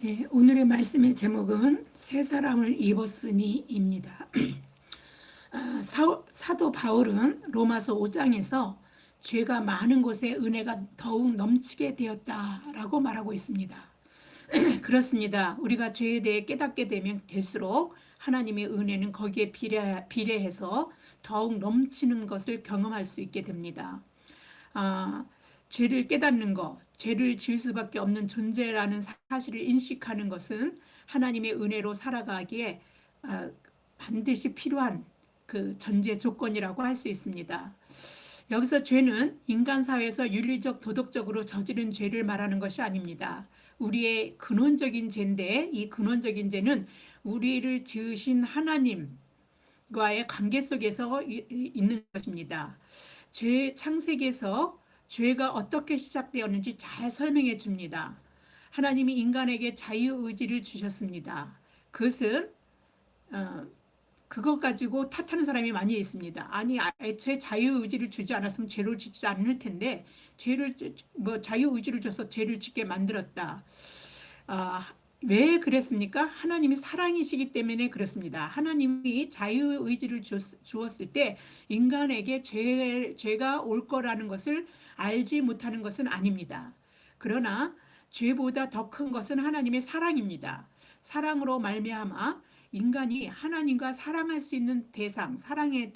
네, 오늘의 말씀의 제목은 새 사람을 입었으니입니다. 사도 바울은 로마서 5장에서 죄가 많은 곳에 은혜가 더욱 넘치게 되었다라고 말하고 있습니다. 그렇습니다. 우리가 죄에 대해 깨닫게 되면 될수록 하나님의 은혜는 거기에 비례해서 더욱 넘치는 것을 경험할 수 있게 됩니다. 아, 죄를 깨닫는 것, 죄를 지을 수밖에 없는 존재라는 사실을 인식하는 것은 하나님의 은혜로 살아가기에 아, 반드시 필요한 그 전제 조건이라고 할 수 있습니다. 여기서 죄는 인간 사회에서 윤리적, 도덕적으로 저지른 죄를 말하는 것이 아닙니다. 우리의 근원적인 죄인데 이 근원적인 죄는 우리를 지으신 하나님과의 관계 속에서 있는 것입니다. 창세기에서 죄가 어떻게 시작되었는지 잘 설명해 줍니다. 하나님이 인간에게 자유의지를 주셨습니다. 그것은 그것 가지고 탓하는 사람이 많이 있습니다. 아니, 애초에 자유의지를 주지 않았으면 죄를 짓지 않을 텐데 죄를 자유의지를 줘서 죄를 짓게 만들었다. 왜 그랬습니까? 하나님이 사랑이시기 때문에 그렇습니다. 하나님이 자유의지를 주었을 때 인간에게 죄가 올 거라는 것을 알지 못하는 것은 아닙니다. 그러나 죄보다 더 큰 것은 하나님의 사랑입니다. 사랑으로 말미암아 인간이 하나님과 사랑할 수 있는 대상, 사랑하며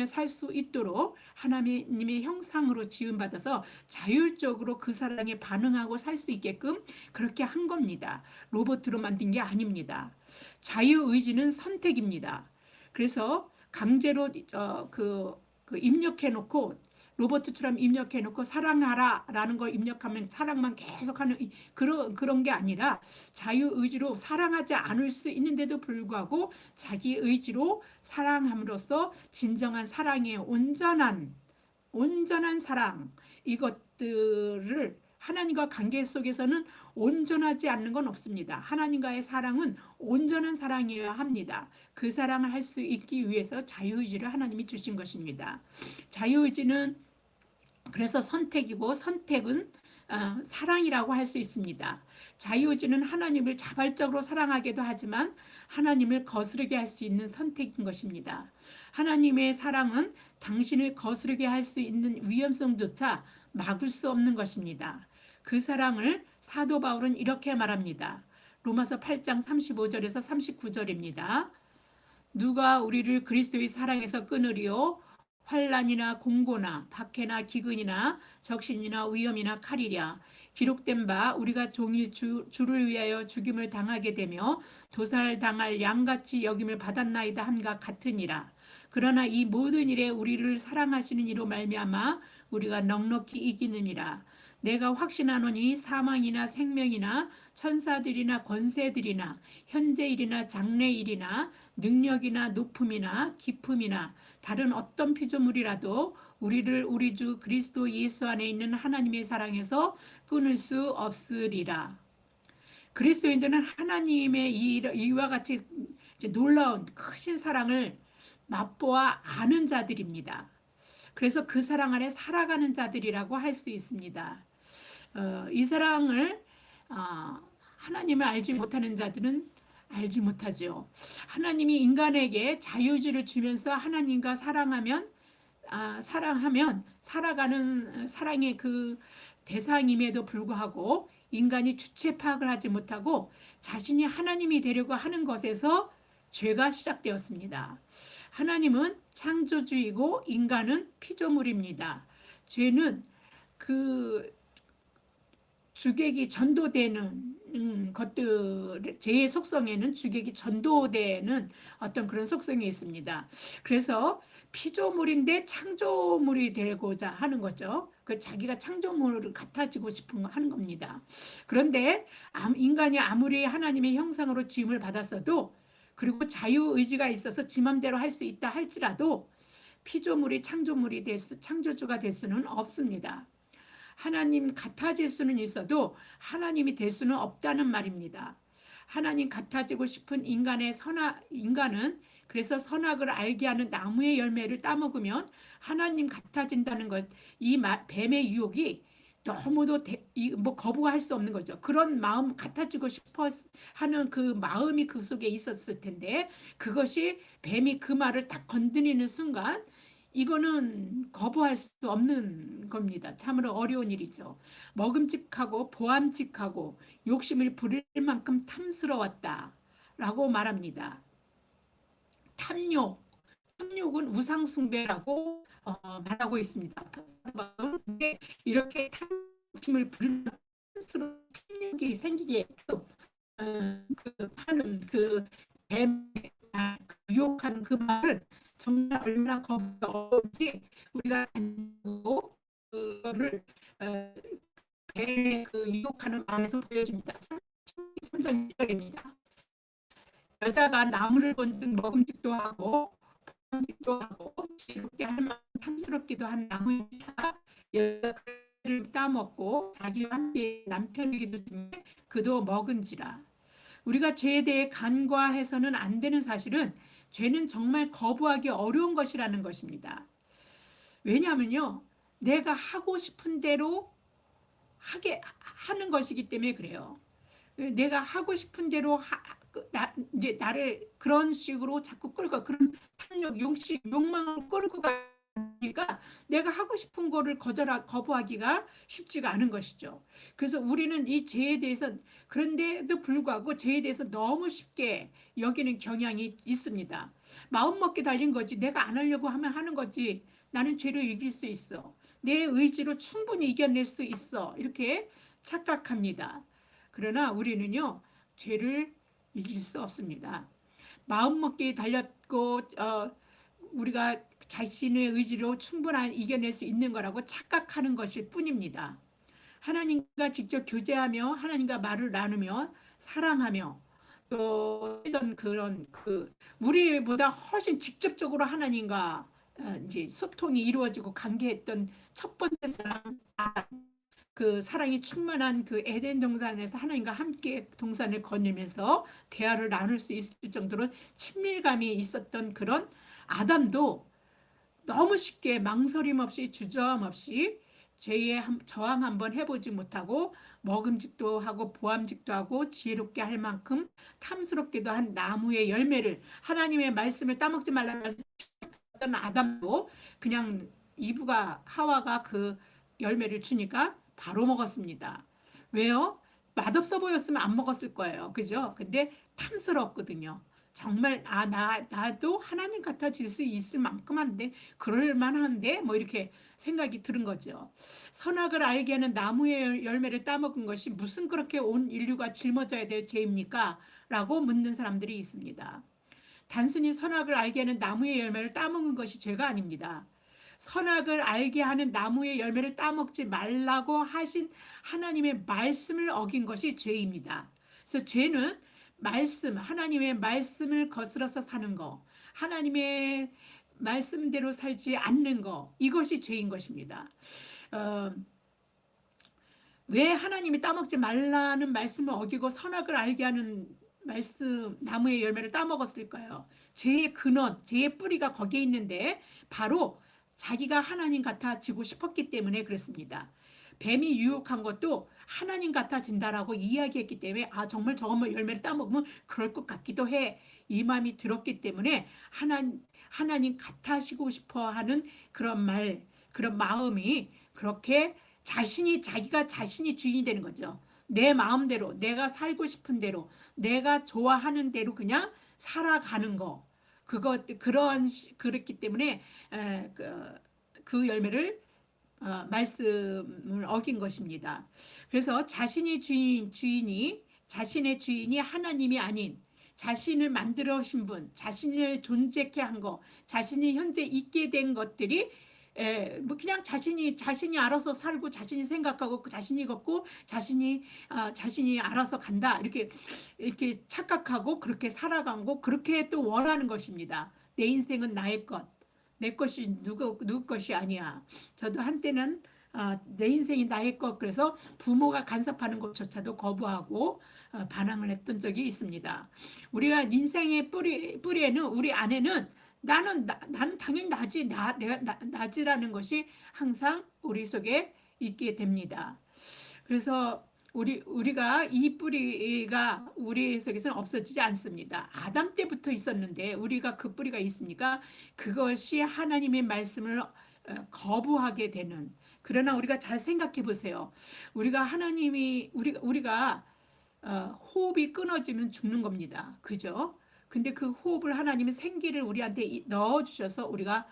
살 수 있도록 하나님의 형상으로 지음받아서 자율적으로 그 사랑에 반응하고 살 수 있게끔 그렇게 한 겁니다. 로봇으로 만든 게 아닙니다. 자유의지는 선택입니다. 그래서 강제로 입력해 놓고 로버트처럼 입력해 놓고 사랑하라 라는 걸 입력하면 사랑만 계속하는 그런 게 아니라 자유의지로 사랑하지 않을 수 있는데도 불구하고 자기 의지로 사랑함으로써 진정한 사랑의 온전한 사랑, 이것들을 하나님과 관계 속에서는 온전하지 않는 건 없습니다. 하나님과의 사랑은 온전한 사랑이어야 합니다. 그 사랑을 할 수 있기 위해서 자유의지를 하나님이 주신 것입니다. 자유의지는 그래서 선택이고, 선택은 사랑이라고 할 수 있습니다. 자유의지는 하나님을 자발적으로 사랑하기도 하지만 하나님을 거스르게 할 수 있는 선택인 것입니다. 하나님의 사랑은 당신을 거스르게 할 수 있는 위험성조차 막을 수 없는 것입니다. 그 사랑을 사도 바울은 이렇게 말합니다. 로마서 8장 35절에서 39절입니다. 누가 우리를 그리스도의 사랑에서 끊으리요? 환난이나 공고나 박해나 기근이나 적신이나 위험이나 칼이랴. 기록된 바 우리가 종일 주를 위하여 죽임을 당하게 되며 도살당할 양같이 여김을 받았나이다 함과 같으니라. 그러나 이 모든 일에 우리를 사랑하시는 이로 말미암아 우리가 넉넉히 이기느니라. 내가 확신하노니 사망이나 생명이나 천사들이나 권세들이나 현재일이나 장래일이나 능력이나 높음이나 깊음이나 다른 어떤 피조물이라도 우리를 우리 주 그리스도 예수 안에 있는 하나님의 사랑에서 끊을 수 없으리라. 그리스도인들은 하나님의 이와 같이 놀라운 크신 사랑을 맛보아 아는 자들입니다. 그래서 그 사랑 안에 살아가는 자들이라고 할 수 있습니다. 이 사랑을 하나님을 알지 못하는 자들은 알지 못하죠. 하나님이 인간에게 자유의지를 주면서 하나님과 사랑하면 살아가는 사랑의 그 대상임에도 불구하고 인간이 주체 파악을 하지 못하고 자신이 하나님이 되려고 하는 것에서 죄가 시작되었습니다. 하나님은 창조주이고 인간은 피조물입니다. 죄는 그 주객이 전도되는 죄의 속성에는 주객이 전도되는 어떤 그런 속성이 있습니다. 그래서 피조물인데 창조물이 되고자 하는 거죠. 그 자기가 창조물을 같아지고 싶은 하는 겁니다. 그런데 인간이 아무리 하나님의 형상으로 지음을 받았어도 그리고 자유의지가 있어서 지 맘대로 할 수 있다 할지라도 피조물이 창조주가 될 수는 없습니다. 하나님 같아질 수는 있어도 하나님이 될 수는 없다는 말입니다. 하나님 같아지고 싶은 인간은 그래서 선악을 알게 하는 나무의 열매를 따먹으면 하나님 같아진다는 것, 이 뱀의 유혹이 너무도 뭐 거부할 수 없는 거죠. 그런 마음 같아지고 싶어 하는 그 마음이 그 속에 있었을 텐데 그것이 뱀이 그 말을 딱 건드리는 순간 이거는 거부할 수 없는 겁니다. 참으로 어려운 일이죠. 먹음직하고 보암직하고 욕심을 부릴 만큼 탐스러웠다라고 말합니다. 탐욕, 탐욕은 우상숭배라고 말하고 있습니다. 근데 이렇게 탐욕심을 부리는 탐욕이 생기게끔 하는 그 뱀, 유혹하는 그 말을 정말 얼마나 거부가 어려운지 우리가 알고 그거를 뱀의 그 유혹하는 말에서 보여줍니다. 3장 1절입니다. 여자가 나무를 본즉 먹음직도 하고 탐식도 하고 지롭게 할 만큼 탐스럽기도 한 나무인지라 여자가 그를 따먹고 자기와 함께 남편에게도 주매 그도 먹은지라. 우리가 죄에 대해 간과해서는 안 되는 사실은 죄는 정말 거부하기 어려운 것이라는 것입니다. 왜냐하면요, 내가 하고 싶은 대로 하게 하는 것이기 때문에 그래요. 내가 하고 싶은 대로 이제 나를 그런 식으로 자꾸 끌고 그런 탐욕, 욕심, 욕망을 끌고 가니까 내가 하고 싶은 거를 거부하기가 쉽지가 않은 것이죠. 그래서 우리는 이 죄에 대해서 그런데도 불구하고 죄에 대해서 너무 쉽게 여기는 경향이 있습니다. 마음 먹기 달린 거지. 내가 안 하려고 하면 하는 거지. 나는 죄를 이길 수 있어. 내 의지로 충분히 이겨낼 수 있어. 이렇게 착각합니다. 그러나 우리는요, 죄를 이길 수 없습니다. 마음먹기에 달렸고 우리가 자신의 의지로 충분히 이겨낼 수 있는 거라고 착각하는 것일 뿐입니다. 하나님과 직접 교제하며 하나님과 말을 나누며 사랑하며 또 이런 그런 우리보다 훨씬 직접적으로 하나님과 이제 소통이 이루어지고 관계했던 첫 번째 사람 그 사랑이 충만한 그 에덴 동산에서 하나님과 함께 동산을 거닐면서 대화를 나눌 수 있을 정도로 친밀감이 있었던 그런 아담도 너무 쉽게 망설임 없이 주저함 없이 죄에 저항 한번 해보지 못하고 먹음직도 하고 보암직도 하고 지혜롭게 할 만큼 탐스럽기도 한 나무의 열매를 하나님의 말씀을 따먹지 말라는 아담도 그냥 이브가 하와가 그 열매를 주니까 바로 먹었습니다. 왜요? 맛없어 보였으면 안 먹었을 거예요. 그죠? 근데 탐스럽거든요. 정말 나도 하나님 같아질 수 있을 만큼 한데 그럴 만한데 뭐 이렇게 생각이 드는 거죠. 선악을 알게 하는 나무의 열매를 따먹은 것이 무슨 그렇게 온 인류가 짊어져야 될 죄입니까? 라고 묻는 사람들이 있습니다. 단순히 선악을 알게 하는 나무의 열매를 따먹는 것이 죄가 아닙니다. 선악을 알게 하는 나무의 열매를 따먹지 말라고 하신 하나님의 말씀을 어긴 것이 죄입니다. 그래서 죄는 하나님의 말씀을 거스러서 사는 거, 하나님의 말씀대로 살지 않는 거, 이것이 죄인 것입니다. 왜 하나님이 따먹지 말라는 말씀을 어기고 선악을 알게 하는 나무의 열매를 따먹었을까요? 죄의 근원, 죄의 뿌리가 거기에 있는데 바로 자기가 하나님 같아지고 싶었기 때문에 그렇습니다. 뱀이 유혹한 것도 하나님 같아진다라고 이야기했기 때문에 정말 저거 열매를 따먹으면 그럴 것 같기도 해. 이 마음이 들었기 때문에 하나님 같아지고 싶어 하는 그런 마음이 그렇게 자기가 자신이 주인이 되는 거죠. 내 마음대로, 내가 살고 싶은 대로, 내가 좋아하는 대로 그냥 살아가는 거. 그랬기 때문에 그 열매를 말씀을 어긴 것입니다. 그래서 자신의 주인이 하나님이 아닌 자신을 만들어신 분, 자신을 존재케 한 거, 자신이 현재 있게 된 것들이 뭐 그냥 자신이 알아서 살고 자신이 생각하고 자신이 걷고 자신이 알아서 간다 이렇게 착각하고 그렇게 살아가고 그렇게 또 원하는 것입니다. 내 인생은 나의 것, 내 것이 누구 것이 아니야. 저도 한때는 내 인생이 나의 것 그래서 부모가 간섭하는 것조차도 거부하고 반항을 했던 적이 있습니다. 우리가 인생의 뿌리에는 우리 안에는 나는 당연히 내가 나지라는 것이 항상 우리 속에 있게 됩니다. 그래서 우리가 이 뿌리가 우리 속에서는 없어지지 않습니다. 아담 때부터 있었는데 우리가 그 뿌리가 있으니까 그것이 하나님의 말씀을 거부하게 되는. 그러나 우리가 잘 생각해 보세요. 우리가 하나님이 우리가 호흡이 끊어지면 죽는 겁니다. 그죠? 근데 그 호흡을 하나님의 생기를 우리한테 넣어 주셔서 우리가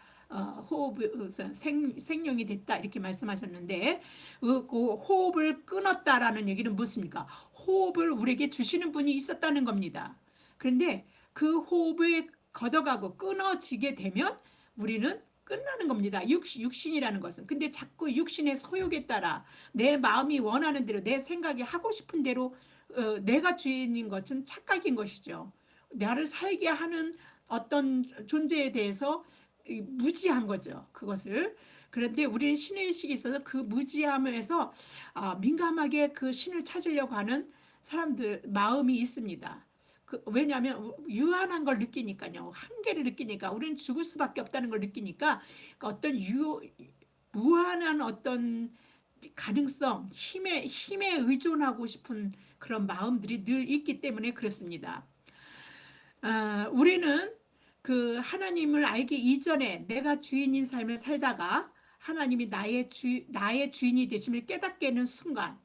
호흡 생명이 됐다 이렇게 말씀하셨는데 그 호흡을 끊었다라는 얘기는 무엇입니까? 호흡을 우리에게 주시는 분이 있었다는 겁니다. 그런데 그 호흡이 걷어가고 끊어지게 되면 우리는 끝나는 겁니다. 육신이라는 것은. 근데 자꾸 육신의 소욕에 따라 내 마음이 원하는 대로 내 생각이 하고 싶은 대로 내가 주인인 것은 착각인 것이죠. 나를 살게 하는 어떤 존재에 대해서 무지한 거죠. 그것을. 그런데 우리는 신의 의식이 있어서 그 무지함에서 민감하게 그 신을 찾으려고 하는 사람들 마음이 있습니다. 왜냐하면 유한한 걸 느끼니까요. 한계를 느끼니까 우리는 죽을 수밖에 없다는 걸 느끼니까 어떤 무한한 어떤 가능성, 힘에 의존하고 싶은 그런 마음들이 늘 있기 때문에 그렇습니다. 우리는 그 하나님을 알기 이전에 내가 주인인 삶을 살다가 하나님이 나의 주인이 되심을 깨닫게 되는 순간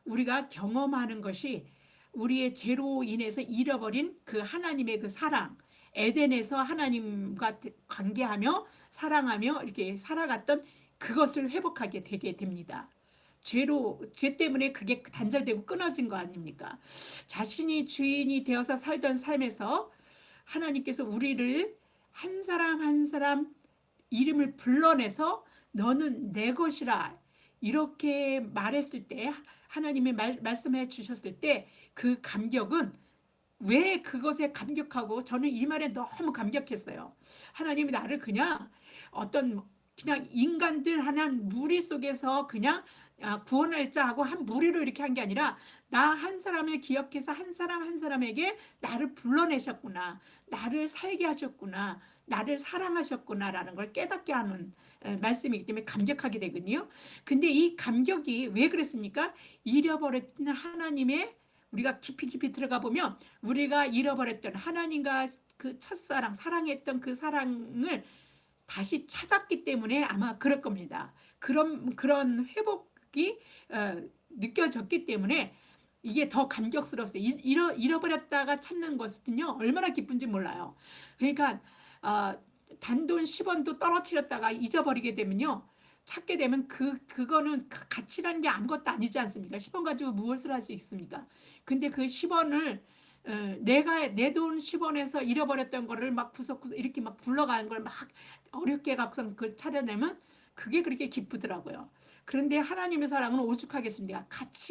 우리가 경험하는 것이 우리의 죄로 인해서 잃어버린 그 하나님의 그 사랑, 에덴에서 하나님과 관계하며 사랑하며 이렇게 살아갔던 그것을 회복하게 되게 됩니다. 죄 때문에 그게 단절되고 끊어진 거 아닙니까? 자신이 주인이 되어서 살던 삶에서 하나님께서 우리를 한 사람 한 사람 이름을 불러내서 너는 내 것이라 이렇게 말했을 때 하나님이 말씀해 주셨을 때 그 감격은 왜 그것에 감격하고 저는 이 말에 너무 감격했어요. 하나님이 나를 그냥 인간들 하나는 무리 속에서 그냥 구원할 자 하고 한 무리로 이렇게 한 게 아니라 나 한 사람을 기억해서 한 사람 한 사람에게 나를 불러내셨구나. 나를 살게 하셨구나. 나를 사랑하셨구나라는 걸 깨닫게 하는 말씀이기 때문에 감격하게 되거든요. 근데 이 감격이 왜 그랬습니까? 잃어버렸던 하나님의 우리가 깊이 들어가 보면 우리가 잃어버렸던 하나님과 그 첫사랑, 사랑했던 그 사랑을 다시 찾았기 때문에 아마 그럴 겁니다. 그런 회복이 느껴졌기 때문에 이게 더 감격스러웠어요. 잃어버렸다가 찾는 것은요, 얼마나 기쁜지 몰라요. 그러니까, 단돈 10원도 떨어뜨렸다가 잊어버리게 되면요, 찾게 되면 그거는 가치라는 게 아무것도 아니지 않습니까? 10원 가지고 무엇을 할 수 있습니까? 근데 그 10원을 내가 내 돈 10원에서 잃어버렸던 거를 막 구석구석 이렇게 막 굴러가는 걸 막 어렵게 갖고선 그걸 찾아내면 그게 그렇게 기쁘더라고요. 그런데 하나님의 사랑은 오죽하겠습니까?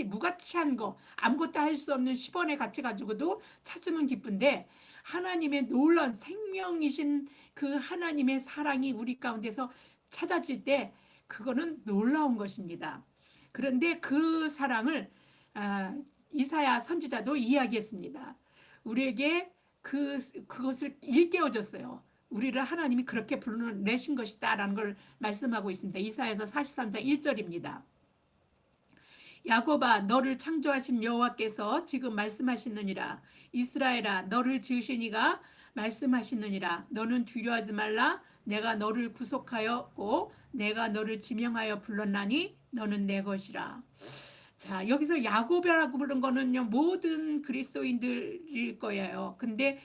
무가치한 거, 아무것도 할 수 없는 10원의 가치 가지고도 찾으면 기쁜데 하나님의 놀라운 생명이신 그 하나님의 사랑이 우리 가운데서 찾아질 때 그거는 놀라운 것입니다. 그런데 그 사랑을 이사야 선지자도 이야기했습니다. 우리에게 그것을 일깨워줬어요. 우리를 하나님이 그렇게 불러내신 것이다라는 걸 말씀하고 있습니다. 이사야서 43장 1절입니다. 야곱아 너를 창조하신 여호와께서 지금 말씀하시느니라. 이스라엘아 너를 지으신 이가 말씀하시느니라. 너는 두려워하지 말라. 내가 너를 구속하였고 내가 너를 지명하여 불렀나니 너는 내 것이라. 자, 여기서 야곱이라고 부른 거는요, 모든 그리스도인들일 거예요. 근데,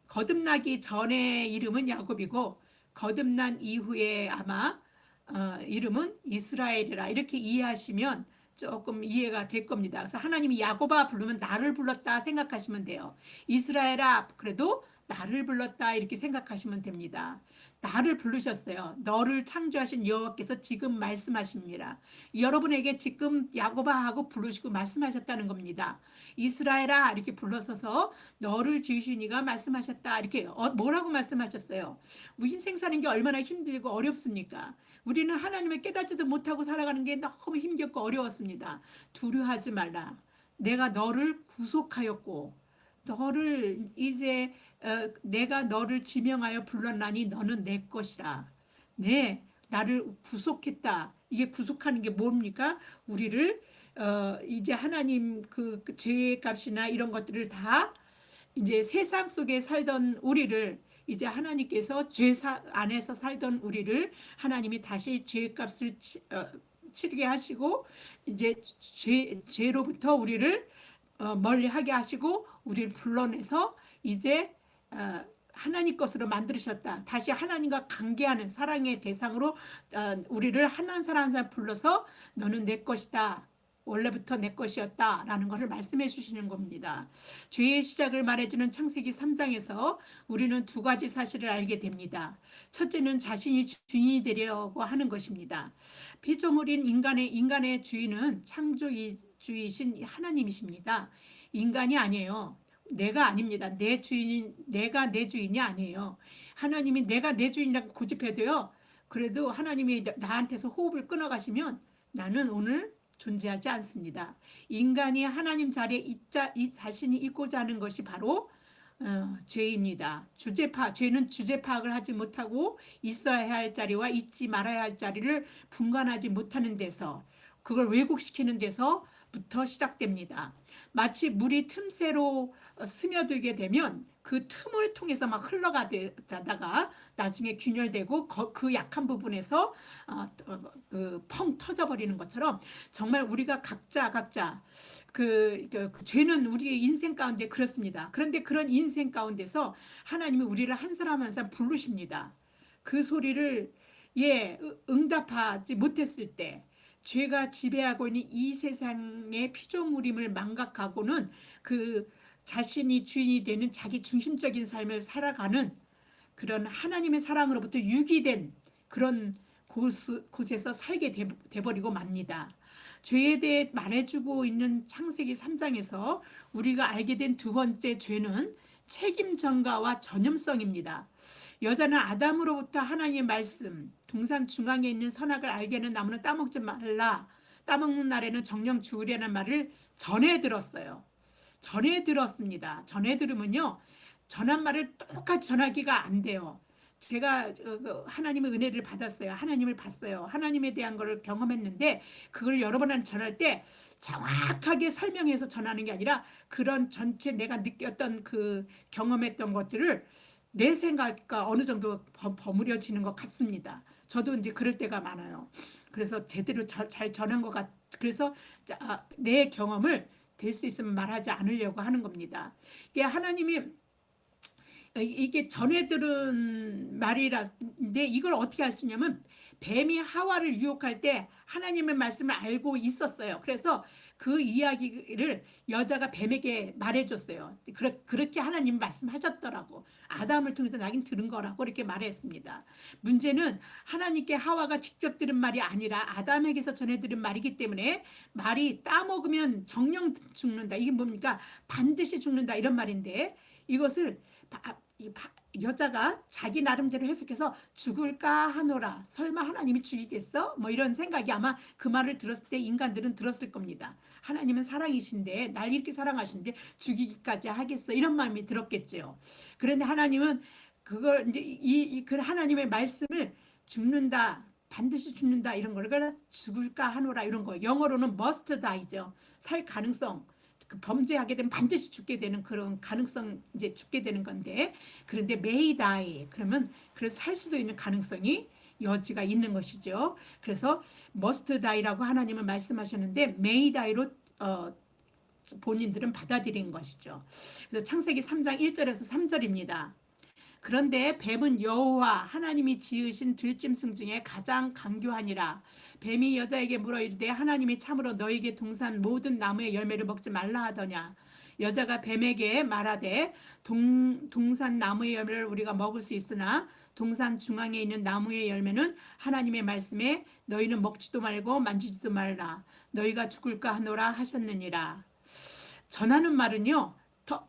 거듭나기 전의 이름은 야곱이고, 거듭난 이후에 아마, 이름은 이스라엘이라. 이렇게 이해하시면 조금 이해가 될 겁니다. 그래서 하나님이 야곱아 부르면 나를 불렀다 생각하시면 돼요. 이스라엘아, 그래도 나를 불렀다 이렇게 생각하시면 됩니다. 나를 부르셨어요. 너를 창조하신 여호와께서 지금 말씀하십니다. 여러분에게 지금 야곱아 하고 부르시고 말씀하셨다는 겁니다. 이스라엘아 이렇게 불러서서 너를 지으신 이가 말씀하셨다 이렇게 뭐라고 말씀하셨어요? 우리 인생 사는 게 얼마나 힘들고 어렵습니까? 우리는 하나님을 깨닫지도 못하고 살아가는 게 너무 힘겹고 어려웠습니다. 두려워하지 말라. 내가 너를 구속하였고 너를 이제 내가 너를 지명하여 불렀나니 너는 내 것이라. 네, 나를 구속했다. 이게 구속하는 게 뭡니까? 우리를 이제 하나님 그 죄의 값이나 이런 것들을 다 이제 세상 속에 살던 우리를 이제 하나님께서 안에서 살던 우리를 하나님이 다시 죄값을 치르게 하시고 이제 죄로부터 우리를 멀리하게 하시고 우리를 불러내서 이제 하나님 것으로 만드셨다. 다시 하나님과 관계하는 사랑의 대상으로 우리를 하나님 사람 불러서 너는 내 것이다. 원래부터 내 것이었다라는 것을 말씀해 주시는 겁니다. 죄의 시작을 말해주는 창세기 3장에서 우리는 두 가지 사실을 알게 됩니다. 첫째는 자신이 주인이 되려고 하는 것입니다. 피조물인 인간의 주인은 창조주이신 하나님이십니다. 인간이 아니에요. 내가 아닙니다. 내가 내 주인이 아니에요. 하나님이 내가 내 주인이라고 고집해도요. 그래도 하나님이 나한테서 호흡을 끊어가시면 나는 오늘 존재하지 않습니다. 인간이 하나님 자리에 자신이 있고자 하는 것이 바로 죄입니다. 죄는 주제 파악을 하지 못하고 있어야 할 자리와 있지 말아야 할 자리를 분간하지 못하는 데서 그걸 왜곡시키는 데서부터 시작됩니다. 마치 물이 틈새로 스며들게 되면 그 틈을 통해서 막 흘러가다가 나중에 균열되고 그 약한 부분에서 펑 터져버리는 것처럼 정말 우리가 각자 그 죄는 우리의 인생 가운데 그렇습니다. 그런데 그런 인생 가운데서 하나님이 우리를 한 사람 한 사람 부르십니다. 그 소리를 응답하지 못했을 때 죄가 지배하고 있는 이 세상의 피조물임을 망각하고는 그 자신이 주인이 되는 자기 중심적인 삶을 살아가는 그런 하나님의 사랑으로부터 유기된 그런 곳에서 살게 돼버리고 맙니다. 죄에 대해 말해주고 있는 창세기 3장에서 우리가 알게 된 두 번째 죄는 책임 전가와 전염성입니다. 여자는 아담으로부터 하나님의 말씀, 동산 중앙에 있는 선악을 알게 하는 나무는 따먹지 말라. 따먹는 날에는 정령 죽으려는 말을 전해 들었어요. 전해 들었습니다. 전해 들으면요. 전한 말을 똑같이 전하기가 안 돼요. 제가 하나님의 은혜를 받았어요. 하나님을 봤어요. 하나님에 대한 걸 경험했는데 그걸 여러 번 전할 때 정확하게 설명해서 전하는 게 아니라 그런 전체 내가 느꼈던 그 경험했던 것들을 내 생각과 어느 정도 버무려지는 것 같습니다. 저도 이제 그럴 때가 많아요. 그래서 제대로 잘 전한 것 그래서 내 경험을 될 수 있으면 말하지 않으려고 하는 겁니다. 이게 하나님이 이게 전해 들은 말이라는데 이걸 어떻게 할 수 있냐면 뱀이 하와를 유혹할 때 하나님의 말씀을 알고 있었어요. 그래서 그 이야기를 여자가 뱀에게 말해줬어요. 그렇게 하나님 말씀하셨더라고. 아담을 통해서 나긴 들은 거라고 이렇게 말했습니다. 문제는 하나님께 하와가 직접 들은 말이 아니라 아담에게서 전해 들은 말이기 때문에 말이 따먹으면 정령 죽는다. 이게 뭡니까? 반드시 죽는다 이런 말인데 이것을 여자가 자기 나름대로 해석해서 죽을까 하노라. 설마 하나님이 죽이겠어? 뭐 이런 생각이 아마 그 말을 들었을 때 인간들은 들었을 겁니다. 하나님은 사랑이신데 날 이렇게 사랑하신데 죽이기까지 하겠어? 이런 마음이 들었겠죠. 그런데 하나님은 그걸 이제 그 하나님의 말씀을 죽는다. 반드시 죽는다 이런 걸 죽을까 하노라 이런 거 영어로는 must die죠. 살 가능성. 그 범죄하게 되면 반드시 죽게 되는 그런 가능성 이제 죽게 되는 건데 그런데 may die 그러면 그래서 살 수도 있는 가능성이 여지가 있는 것이죠. 그래서 must die라고 하나님은 말씀하셨는데 may die로 본인들은 받아들인 것이죠. 그래서 창세기 3장 1절에서 3절입니다. 그런데 뱀은 여호와 하나님이 지으신 들짐승 중에 가장 강교하니라. 뱀이 여자에게 물어 이르되 하나님이 참으로 너에게 동산 모든 나무의 열매를 먹지 말라 하더냐. 여자가 뱀에게 말하되 동산 나무의 열매를 우리가 먹을 수 있으나 동산 중앙에 있는 나무의 열매는 하나님의 말씀에 너희는 먹지도 말고 만지지도 말라. 너희가 죽을까 하노라 하셨느니라. 전하는 말은요.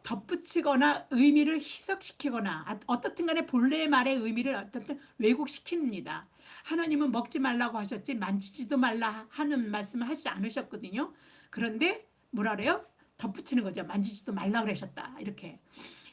덧붙이거나 의미를 희석시키거나 어떻든 간에 본래의 말의 의미를 어떻든 왜곡시킵니다. 하나님은 먹지 말라고 하셨지 만지지도 말라 하는 말씀을 하시지 않으셨거든요. 그런데 뭐라 그래요? 덧붙이는 거죠. 만지지도 말라 그러셨다. 이렇게.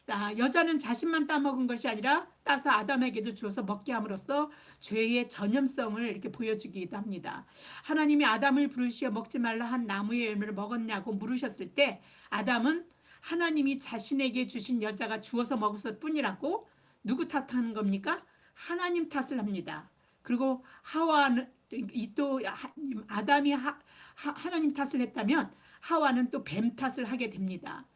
여자는 자신만 따먹은 것이 아니라 따서 아담에게도 주어서 먹게 함으로써 죄의 전염성을 이렇게 보여주기도 합니다. 하나님이 아담을 부르시어 먹지 말라 한 나무의 열매를 먹었냐고 물으셨을 때 아담은 하나님이 자신에게 주신 여자가 주어서 먹었을 뿐이라고 누구 탓하는 겁니까? 하나님 탓을 합니다. 그리고 하와는 또 아담이 하나님 탓을 했다면 하와는 또 뱀 탓을 하게 됩니다.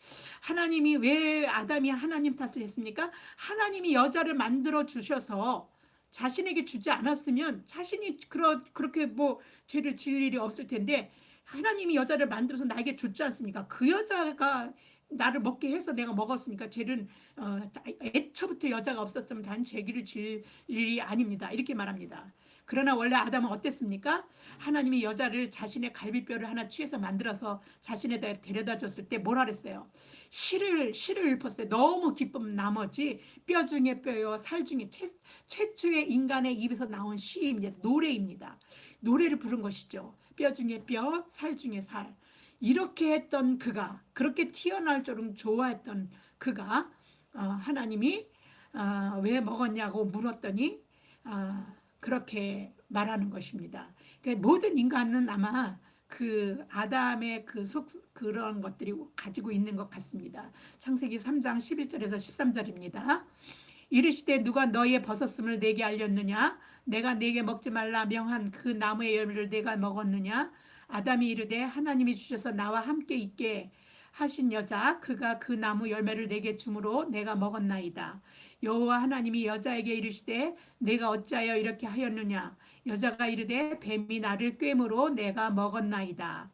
하나님이 왜 아담이 하나님 탓을 했습니까? 하나님이 여자를 만들어 주셔서 자신에게 주지 않았으면 자신이 그렇게 뭐 죄를 지을 일이 없을 텐데 하나님이 여자를 만들어서 나에게 줬지 않습니까? 그 여자가 나를 먹게 해서 내가 먹었으니까 죄는 애초부터 여자가 없었으면 단 죄를 지을 일이 아닙니다. 이렇게 말합니다. 그러나 원래 아담은 어땠습니까? 하나님이 여자를 자신의 갈비뼈를 하나 취해서 만들어서 자신에다 데려다 줬을 때 뭐라 그랬어요? 시를 읊었어요. 너무 기쁨 나머지 뼈 중에 뼈요 살 중에 최초의 인간의 입에서 나온 시입니다. 노래입니다. 노래를 부른 것이죠. 뼈 중에 뼈, 살 중에 살. 이렇게 했던 그가, 그렇게 튀어나올 줄은 좋아했던 그가 하나님이 왜 먹었냐고 물었더니 그렇게 말하는 것입니다. 그러니까 모든 인간은 아마 그 아담의 그런 것들이 가지고 있는 것 같습니다. 창세기 3장 11절에서 13절입니다. 이르시되 누가 너의 벗었음을 내게 알렸느냐? 내가 내게 먹지 말라 명한 그 나무의 열매를 내가 먹었느냐? 아담이 이르되 하나님이 주셔서 나와 함께 있게 하신 여자 그가 그 나무 열매를 내게 주므로 내가 먹었나이다. 여호와 하나님이 여자에게 이르시되 내가 어찌하여 이렇게 하였느냐? 여자가 이르되 뱀이 나를 꿰므로 내가 먹었나이다.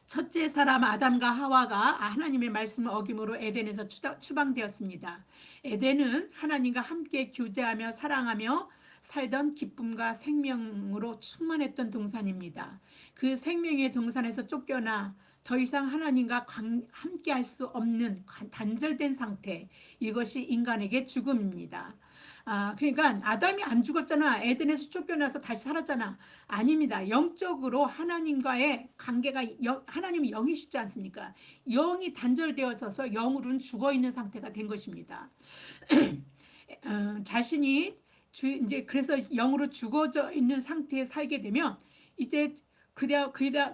첫째 사람 아담과 하와가 하나님의 말씀을 어김으로 에덴에서 추방되었습니다. 에덴은 하나님과 함께 교제하며 사랑하며 살던 기쁨과 생명으로 충만했던 동산입니다. 그 생명의 동산에서 쫓겨나 더 이상 하나님과 함께 할 수 없는 단절된 상태, 이것이 인간에게 죽음입니다. 그러니까 아담이 안 죽었잖아. 에덴에서 쫓겨나서 다시 살았잖아. 아닙니다. 영적으로 하나님과의 관계가 하나님은 영이시지 않습니까? 영이 단절되어서 영으로는 죽어있는 상태가 된 것입니다. 자신이 이제 그래서 영으로 죽어져 있는 상태에 살게 되면 이제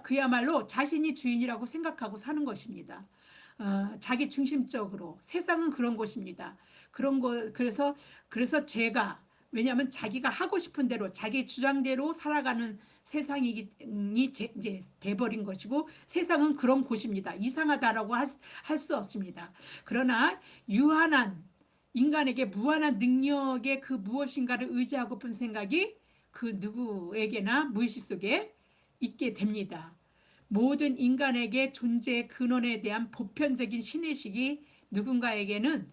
그야말로 자신이 주인이라고 생각하고 사는 것입니다. 자기 중심적으로 세상은 그런 것입니다. 그래서 죄가 왜냐하면 자기가 하고 싶은 대로 자기 주장대로 살아가는 세상이 이제 돼버린 것이고 세상은 그런 곳입니다. 이상하다라고 할 수 없습니다. 그러나 유한한 인간에게 무한한 능력의 그 무엇인가를 의지하고픈 생각이 그 누구에게나 무의식 속에 있게 됩니다. 모든 인간에게 존재의 근원에 대한 보편적인 신의식이 누군가에게는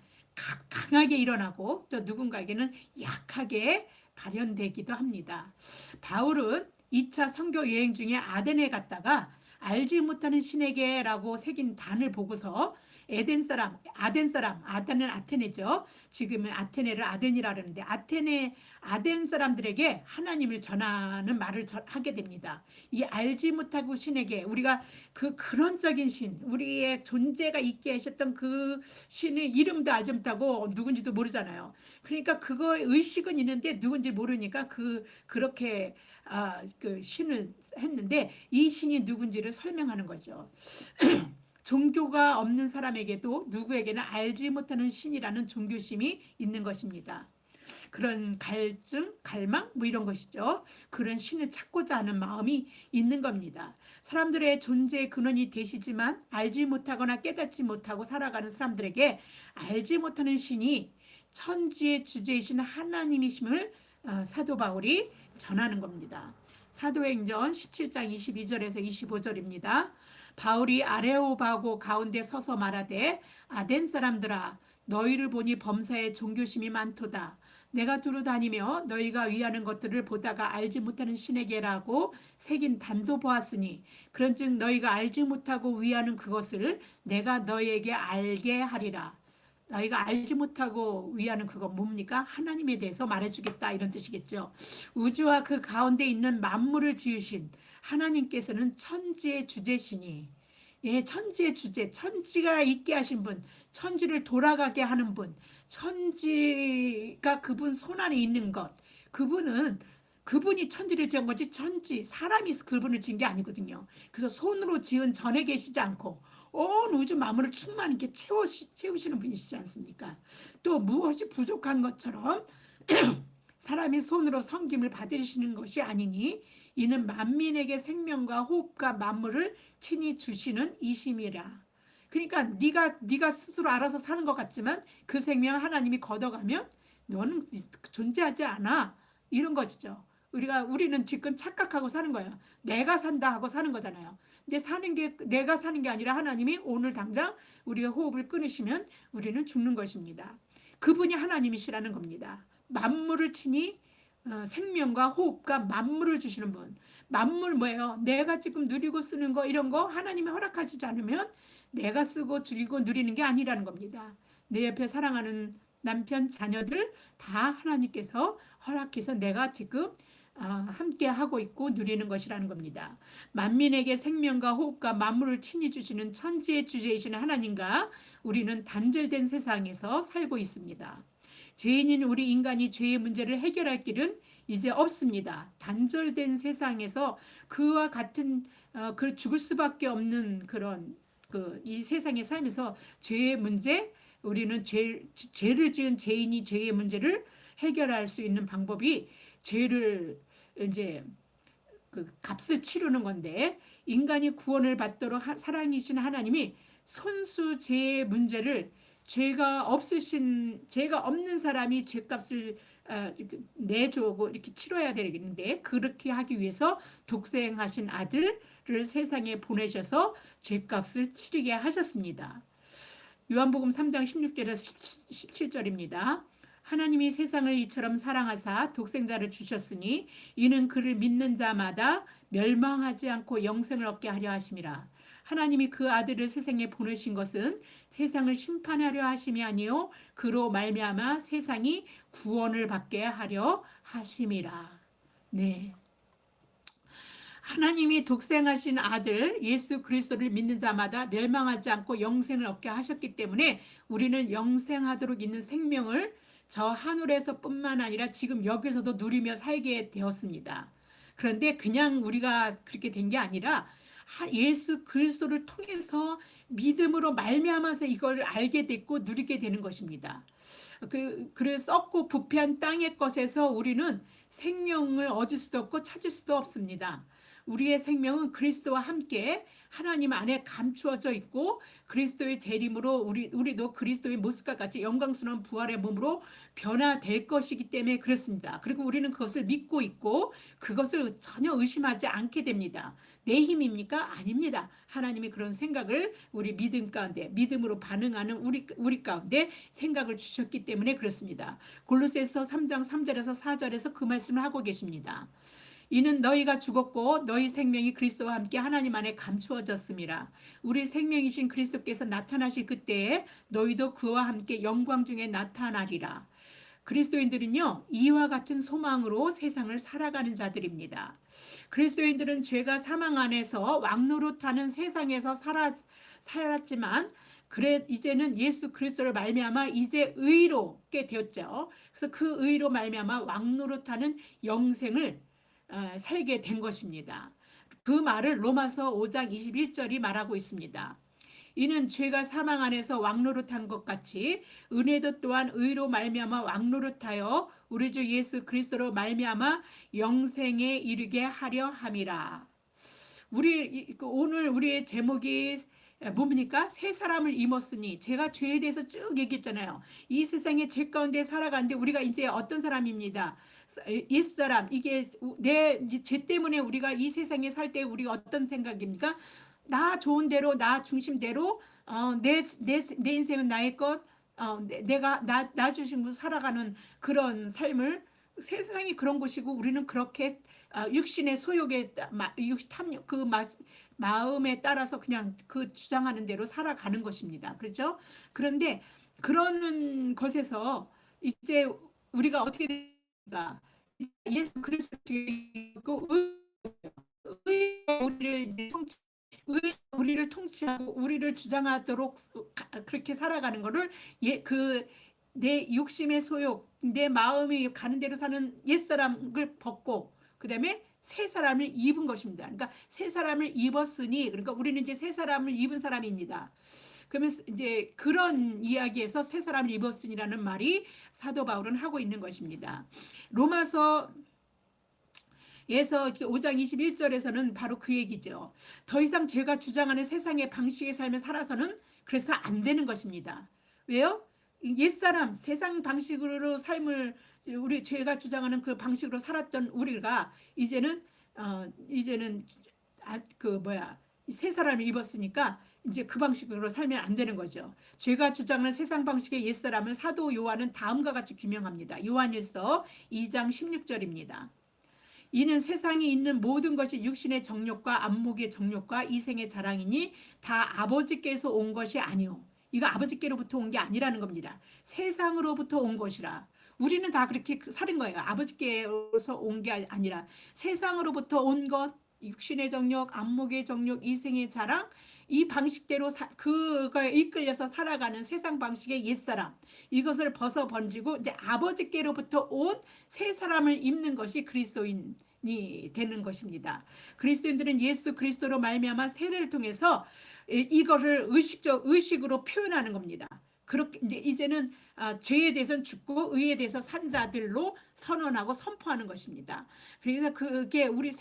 강하게 일어나고 또 누군가에게는 약하게 발현되기도 합니다. 바울은 2차 선교 여행 중에 아덴에 갔다가 알지 못하는 신에게라고 새긴 단을 보고서 아덴은 아테네죠. 지금은 아테네를 아덴이라 그러는데 아덴 사람들에게 하나님을 전하는 말을 하게 됩니다. 이 알지 못하고 신에게 우리가 그 근원적인 신, 우리의 존재가 있게 하셨던 그 신의 이름도 알지 못하고 누군지도 모르잖아요. 그러니까 그거의 의식은 있는데 누군지 모르니까 그렇게 그 신을 했는데 이 신이 누군지를 설명하는 거죠. 종교가 없는 사람에게도 누구에게나 알지 못하는 신이라는 종교심이 있는 것입니다. 그런 갈증, 갈망 뭐 이런 것이죠. 그런 신을 찾고자 하는 마음이 있는 겁니다. 사람들의 존재의 근원이 되시지만 알지 못하거나 깨닫지 못하고 살아가는 사람들에게 알지 못하는 신이 천지의 주제이신 하나님이심을 사도 바울이 전하는 겁니다. 사도행전 17장 22절에서 25절입니다. 바울이 아레오바고 가운데 서서 말하되 아덴 사람들아 너희를 보니 범사에 종교심이 많도다. 내가 두루 다니며 너희가 위하는 것들을 보다가 알지 못하는 신에게라고 새긴 단도 보았으니 그런즉 너희가 알지 못하고 위하는 그것을 내가 너희에게 알게 하리라. 너희가 알지 못하고 위하는 그건 뭡니까? 하나님에 대해서 말해주겠다 이런 뜻이겠죠. 우주와 그 가운데 있는 만물을 지으신 하나님께서는 천지의 주제시니 예, 천지의 주제, 천지가 있게 하신 분, 천지를 돌아가게 하는 분, 천지가 그분 손 안에 있는 것, 그분은 그분이 천지를 지은 거지 천지 사람이 그분을 지은 게 아니거든요. 그래서 손으로 지은 전에 계시지 않고 온 우주 만물을 충만히 이렇게 채우시는 분이시지 않습니까? 또 무엇이 부족한 것처럼 사람의 손으로 섬김을 받으시는 것이 아니니 이는 만민에게 생명과 호흡과 만물을 친히 주시는 이심이라. 그러니까 네가 스스로 알아서 사는 것 같지만 그 생명 하나님이 걷어가면 너는 존재하지 않아. 이런 것이죠. 우리는 지금 착각하고 사는 거예요. 내가 산다 하고 사는 거잖아요. 근데 사는 게 내가 사는 게 아니라 하나님이 오늘 당장 우리의 호흡을 끊으시면 우리는 죽는 것입니다. 그분이 하나님이시라는 겁니다. 만물을 친히 생명과 호흡과 만물을 주시는 분. 만물 뭐예요? 내가 지금 누리고 쓰는 거 이런 거 하나님이 허락하시지 않으면 내가 쓰고 줄이고 누리는 게 아니라는 겁니다. 내 옆에 사랑하는 남편, 자녀들 다 하나님께서 허락해서 내가 지금 함께 하고 있고 누리는 것이라는 겁니다. 만민에게 생명과 호흡과 만물을 친히 주시는 천지의 주제이신 하나님과 우리는 단절된 세상에서 살고 있습니다. 죄인인 우리 인간이 죄의 문제를 해결할 길은 이제 없습니다. 단절된 세상에서 그와 같은 그 죽을 수밖에 없는 그런 이 세상에 살면서 죄의 문제, 우리는 죄를 지은 죄인이 죄의 문제를 해결할 수 있는 방법이 죄를 이제 그 값을 치르는 건데 인간이 구원을 받도록 사랑이신 하나님이 손수 죄의 문제를 죄가 없는 사람이 죄값을 내주고 이렇게 치러야 되겠는데 그렇게 하기 위해서 독생하신 아들을 세상에 보내셔서 죄값을 치르게 하셨습니다. 요한복음 3장 16절에서 17절입니다. 하나님이 세상을 이처럼 사랑하사 독생자를 주셨으니 이는 그를 믿는 자마다 멸망하지 않고 영생을 얻게 하려 하심이라. 하나님이 그 아들을 세상에 보내신 것은 세상을 심판하려 하심이 아니요 그로 말미암아 세상이 구원을 받게 하려 하심이라. 네. 하나님이 독생하신 아들 예수 그리스도를 믿는 자마다 멸망하지 않고 영생을 얻게 하셨기 때문에 우리는 영생하도록 있는 생명을 저 하늘에서뿐만 아니라 지금 여기서도 누리며 살게 되었습니다. 그런데 그냥 우리가 그렇게 된 게 아니라 예수 그리스도를 통해서 믿음으로 말미암아서 이걸 알게 됐고 누리게 되는 것입니다. 그래서 썩고 부패한 땅의 것에서 우리는 생명을 얻을 수도 없고 찾을 수도 없습니다. 우리의 생명은 그리스도와 함께 하나님 안에 감추어져 있고 그리스도의 재림으로 우리도 그리스도의 모습과 같이 영광스러운 부활의 몸으로 변화될 것이기 때문에 그렇습니다. 그리고 우리는 그것을 믿고 있고 그것을 전혀 의심하지 않게 됩니다. 내 힘입니까? 아닙니다. 하나님이 그런 생각을 우리 믿음 가운데 믿음으로 반응하는 우리 가운데 생각을 주셨기 때문에 그렇습니다. 골로새서 3장 3절에서 4절에서 그 말씀을 하고 계십니다. 이는 너희가 죽었고 너희 생명이 그리스도와 함께 하나님 안에 감추어졌음이라. 우리 생명이신 그리스도께서 나타나실 그때에 너희도 그와 함께 영광 중에 나타나리라. 그리스도인들은요 이와 같은 소망으로 세상을 살아가는 자들입니다. 그리스도인들은 죄가 사망 안에서 왕노릇하는 세상에서 살았지만 그래 이제는 예수 그리스도를 말미암아 이제 의롭게 되었죠. 그래서 그 의로 말미암아 왕노릇하는 영생을 살게 된 것입니다. 그 말을 로마서 5장 21절이 말하고 있습니다. 이는 죄가 사망 안에서 왕노릇한 것 같이 은혜도 또한 의로 말미암아 왕노릇하여 우리 주 예수 그리스도로 말미암아 영생에 이르게 하려 함이라. 오늘 우리의 제목이 뭡니까? 새 사람을 입었으니 제가 죄에 대해서 쭉 얘기했잖아요. 이 세상에 죄 가운데 살아가는데 우리가 이제 어떤 사람입니다. 옛사람 이게 내 죄 때문에 우리가 이 세상에 살 때 우리가 어떤 생각입니까? 나 좋은 대로 나 중심대로 내 인생은 나의 것 내가 나 중심으로 살아가는 그런 삶을 세상이 그런 것이고 우리는 그렇게 육신의 소욕에 그 마음에 따라서 그냥 그 주장하는 대로 살아가는 것입니다. 그렇죠? 그런데 그러는 것에서 이제 우리가 어떻게 될까? 예수 그리스도 있고 우리를 우리를 통치하고 우리를 주장하도록 그렇게 살아가는 거를 내 욕심의 소욕, 내 마음이 가는 대로 사는 옛사람을 벗고 그다음에 새 사람을 입은 것입니다. 그러니까 새 사람을 입었으니 그러니까 우리는 이제 새 사람을 입은 사람입니다. 그러면 이제 그런 이야기에서 새 사람을 입었으니라는 말이 사도 바울은 하고 있는 것입니다. 로마서 에서 5장 21절에서는 바로 그 얘기죠. 더 이상 제가 주장하는 세상의 방식의 삶을 살아서는 그래서 안 되는 것입니다. 왜요? 옛사람 세상 방식으로 삶을 우리 제가 주장하는 그 방식으로 살았던 우리가 이제는 새 사람을 입었으니까 이제 그 방식으로 살면 안 되는 거죠. 제가 주장하는 세상 방식의 옛사람을 사도 요한은 다음과 같이 규명합니다. 요한일서 2장 16절입니다. 이는 세상에 있는 모든 것이 육신의 정욕과 안목의 정욕과 이생의 자랑이니 다 아버지께서 온 것이 아니오. 이거 아버지께로부터 온 게 아니라는 겁니다. 세상으로부터 온 것이라. 우리는 다 그렇게 사는 거예요. 아버지께로서 온 게 아니라 세상으로부터 온 것, 육신의 정욕, 안목의 정욕, 이생의 자랑, 이 방식대로 그거에 이끌려서 살아가는 세상 방식의 옛사람, 이것을 벗어 번지고 이제 아버지께로부터 온 새 사람을 입는 것이 그리스도인이 되는 것입니다. 그리스도인들은 예수 그리스도로 말미암아 세례를 통해서 이거를 의식으로 표현하는 겁니다. 그렇게 이제는 죄에 대해서는 죽고 의에 대해서 산 자들로 선언하고 선포하는 것입니다. 그래서 그게 우리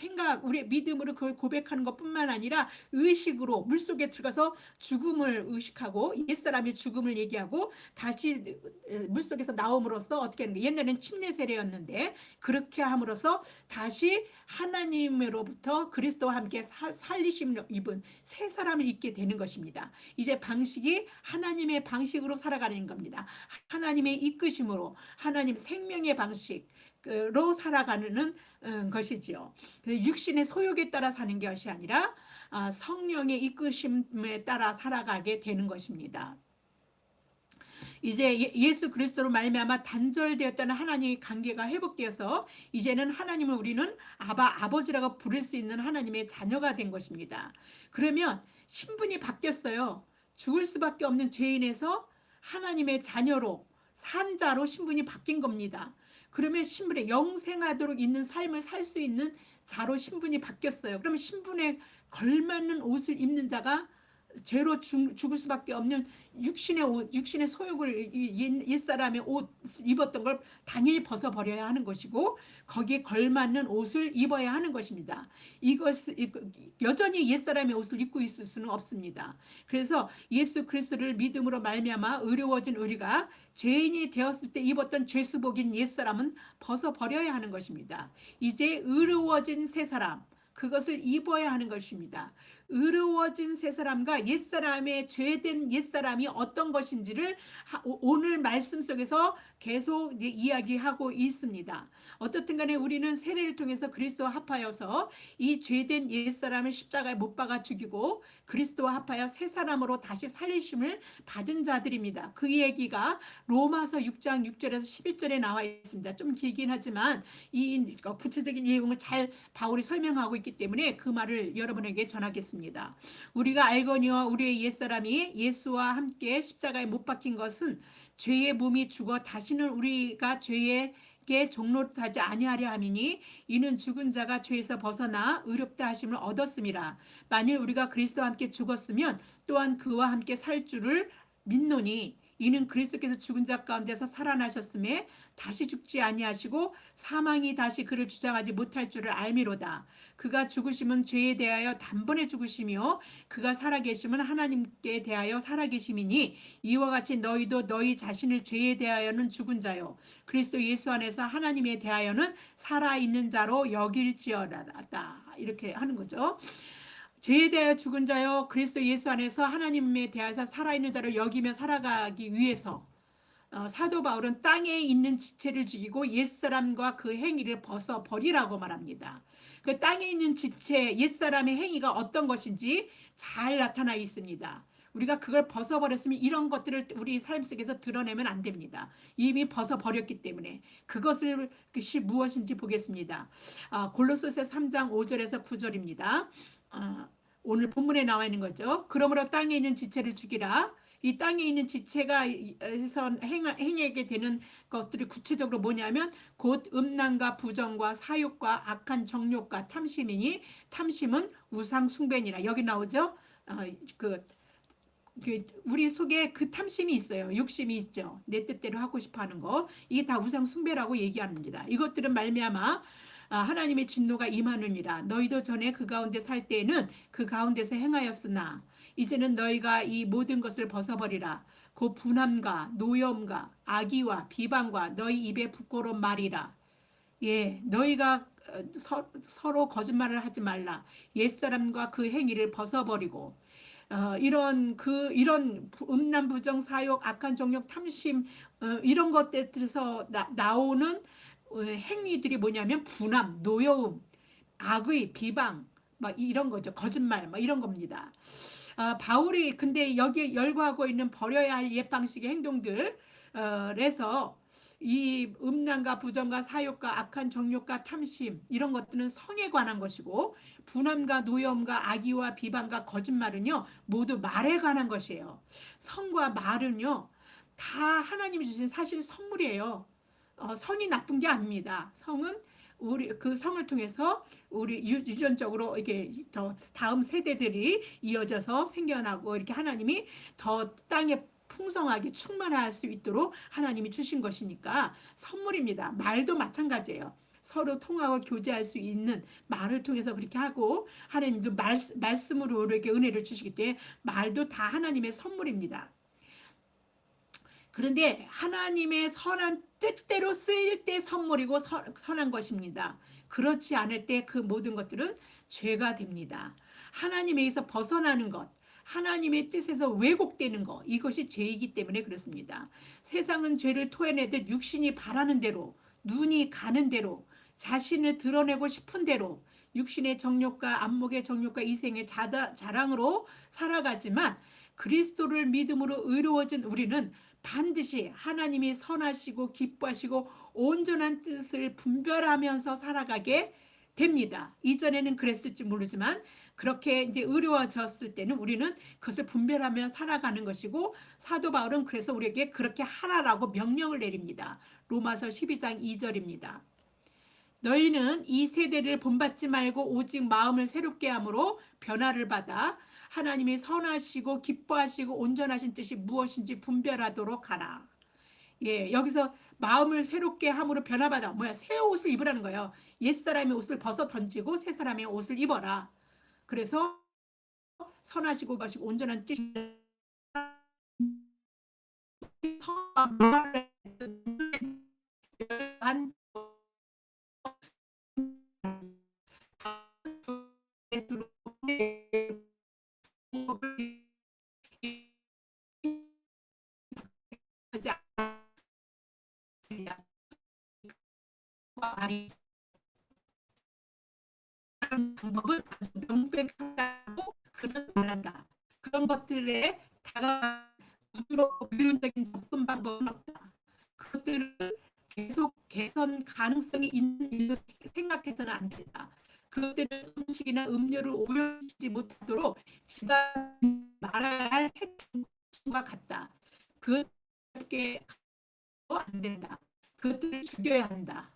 믿음으로 그걸 고백하는 것뿐만 아니라 의식으로 물속에 들어가서 죽음을 의식하고 옛사람의 죽음을 얘기하고 다시 물속에서 나옴으로써 어떻게 하는 거예요? 옛날에는 침례 세례였는데 그렇게 함으로써 다시 하나님으로부터 그리스도와 함께 살리심을 입은 새 사람을 입게 되는 것입니다. 이제 방식이 하나님의 방식으로 살아가는 겁니다. 하나님의 이끄심으로 하나님 생명의 방식으로 살아가는 것이지요. 육신의 소욕에 따라 사는 것이 아니라 성령의 이끄심에 따라 살아가게 되는 것입니다. 이제 예수 그리스도로 말미암아 단절되었다는 하나님의 관계가 회복되어서 이제는 하나님을 우리는 아버지라고 부를 수 있는 하나님의 자녀가 된 것입니다. 그러면 신분이 바뀌었어요. 죽을 수밖에 없는 죄인에서 하나님의 자녀로 산자로 신분이 바뀐 겁니다. 그러면 신분에 영생하도록 있는 삶을 살 수 있는 자로 신분이 바뀌었어요. 그러면 신분에 걸맞는 옷을 입는 자가 죄로 죽을 수밖에 없는 육신의 소욕을 옛사람의 옷 입었던 걸 당연히 벗어버려야 하는 것이고 거기에 걸맞는 옷을 입어야 하는 것입니다. 여전히 옛사람의 옷을 입고 있을 수는 없습니다. 그래서 예수 그리스도를 믿음으로 말미암아 의로워진 우리가 죄인이 되었을 때 입었던 죄수복인 옛사람은 벗어버려야 하는 것입니다. 이제 의로워진 새 사람, 그것을 입어야 하는 것입니다. 의로워진 새 사람과 옛사람의 죄된 옛사람이 어떤 것인지를 오늘 말씀 속에서 계속 이야기하고 있습니다. 어떻든 간에 우리는 세례를 통해서 그리스도와 합하여서 이 죄된 옛사람을 십자가에 못 박아 죽이고 그리스도와 합하여 새 사람으로 다시 살리심을 받은 자들입니다. 그 얘기가 로마서 6장 6절에서 11절에 나와 있습니다. 좀 길긴 하지만 이 구체적인 내용을 잘 바울이 설명하고 있기 때문에 그 말을 여러분에게 전하겠습니다. 우리가 알거니와 우리의 옛사람이 예수와 함께 십자가에 못 박힌 것은 죄의 몸이 죽어 다시는 우리가 죄에게 종노릇하지 아니하려 함이니 이는 죽은 자가 죄에서 벗어나 의롭다 하심을 얻었음이라. 만일 우리가 그리스도와 함께 죽었으면 또한 그와 함께 살 줄을 믿노니 이는 그리스도께서 죽은 자 가운데서 살아나셨음에 다시 죽지 아니하시고 사망이 다시 그를 주장하지 못할 줄을 알미로다. 그가 죽으심은 죄에 대하여 단번에 죽으시며 그가 살아계심은 하나님께 대하여 살아계심이니 이와 같이 너희도 너희 자신을 죄에 대하여는 죽은 자요 그리스도 예수 안에서 하나님에 대하여는 살아있는 자로 여길지어다. 이렇게 하는 거죠. 죄에 대하여 죽은 자요 그리스도 예수 안에서 하나님에 대하여서 살아있는 자를 여기며 살아가기 위해서 사도 바울은 땅에 있는 지체를 죽이고 옛사람과 그 행위를 벗어버리라고 말합니다. 그 땅에 있는 지체 옛사람의 행위가 어떤 것인지 잘 나타나 있습니다. 우리가 그걸 벗어버렸으면 이런 것들을 우리 삶 속에서 드러내면 안 됩니다. 이미 벗어버렸기 때문에 그것이 무엇인지 보겠습니다. 골로새서 3장 5절에서 9절입니다. 오늘 본문에 나와 있는 거죠. 그러므로 땅에 있는 지체를 죽이라. 이 땅에 있는 지체가 에서 행하게 되는 것들이 구체적으로 뭐냐면 곧 음란과 부정과 사욕과 악한 정욕과 탐심이니 탐심은 우상 숭배니라. 여기 나오죠. 그 우리 속에 그 탐심이 있어요. 욕심이 있죠. 내 뜻대로 하고 싶어 하는 거. 이게 다 우상 숭배라고 얘기합니다. 이것들은 말미암아 하나님의 진노가 임하느니라. 너희도 전에 그 가운데 살 때에는 그 가운데서 행하였으나 이제는 너희가 이 모든 것을 벗어버리라. 곧 분함과 노여움과 악의와 비방과 너희 입에 부끄러운 말이라. 예, 너희가 서로 거짓말을 하지 말라. 옛사람과 그 행위를 벗어버리고 이런 음란 부정 사욕 악한 정욕 탐심 이런 것들에서 나오는 행위들이 뭐냐면 분함 노여움 악의 비방 막 이런 거죠. 거짓말 막 이런 겁니다. 바울이 근데 여기에 열거하고 있는 버려야 할 옛 방식의 행동들에서 이 음란과 부정과 사욕과 악한 정욕과 탐심 이런 것들은 성에 관한 것이고 분함과 노여움과 악의와 비방과 거짓말은요 모두 말에 관한 것이에요. 성과 말은요 다 하나님이 주신 사실 선물이에요. 성이 나쁜 게 아닙니다. 성은 우리 그 성을 통해서 우리 유전적으로 이게 더 다음 세대들이 이어져서 생겨나고 이렇게 하나님이 더 땅에 풍성하게 충만할 수 있도록 하나님이 주신 것이니까 선물입니다. 말도 마찬가지예요. 서로 통하고 교제할 수 있는 말을 통해서 그렇게 하고 하나님도 말씀으로 이렇게 은혜를 주시기 때문에 말도 다 하나님의 선물입니다. 그런데 하나님의 선한 뜻대로 쓰일 때 선물이고 선한 것입니다. 그렇지 않을 때 그 모든 것들은 죄가 됩니다. 하나님에게서 벗어나는 것, 하나님의 뜻에서 왜곡되는 것, 이것이 죄이기 때문에 그렇습니다. 세상은 죄를 토해내듯 육신이 바라는 대로, 눈이 가는 대로, 자신을 드러내고 싶은 대로 육신의 정욕과 안목의 정욕과 이생의 자랑으로 살아가지만 그리스도를 믿음으로 의로워진 우리는 반드시 하나님이 선하시고 기뻐하시고 온전한 뜻을 분별하면서 살아가게 됩니다. 이전에는 그랬을지 모르지만 그렇게 이제 의로워졌을 때는 우리는 그것을 분별하며 살아가는 것이고 사도 바울은 그래서 우리에게 그렇게 하라라고 명령을 내립니다. 로마서 12장 2절입니다. 너희는 이 세대를 본받지 말고 오직 마음을 새롭게 함으로 변화를 받아 하나님이 선하시고 기뻐하시고 온전하신 뜻이 무엇인지 분별하도록 하라. 예, 여기서 마음을 새롭게 함으로 변화받아 새 옷을 입으라는 거예요. 옛사람의 옷을 벗어 던지고 새 사람의 옷을 입어라. 그래서 선하시고 기뻐하시고 온전한 뜻이 방법은 명백하고 그런 말한다. 그런 것들에 다가간 부드럽고 비론적인 접근 방법은 없다. 그것들을 계속 개선 가능성이 있는 일로 생각해서는 안 된다. 그것들은 음식이나 음료를 오염시키지 못하도록 지가 말아야 할 핵심과 같다. 그렇게 안 된다. 그것들을 죽여야 한다.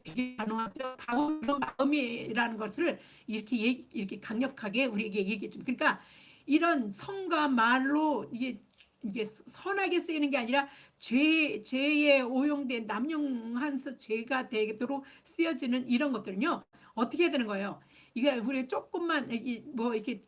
되게 단호하죠. 바울 이런 마음이라는 것을 이렇게 강력하게 우리에게 얘기해 줍니다. 그러니까 이런 성과 말로 이게 선하게 쓰이는 게 아니라 죄에 오용된 남용한서 죄가 되도록 쓰여지는 이런 것들은요 어떻게 해야 되는 거예요? 이게 우리 조금만 이렇게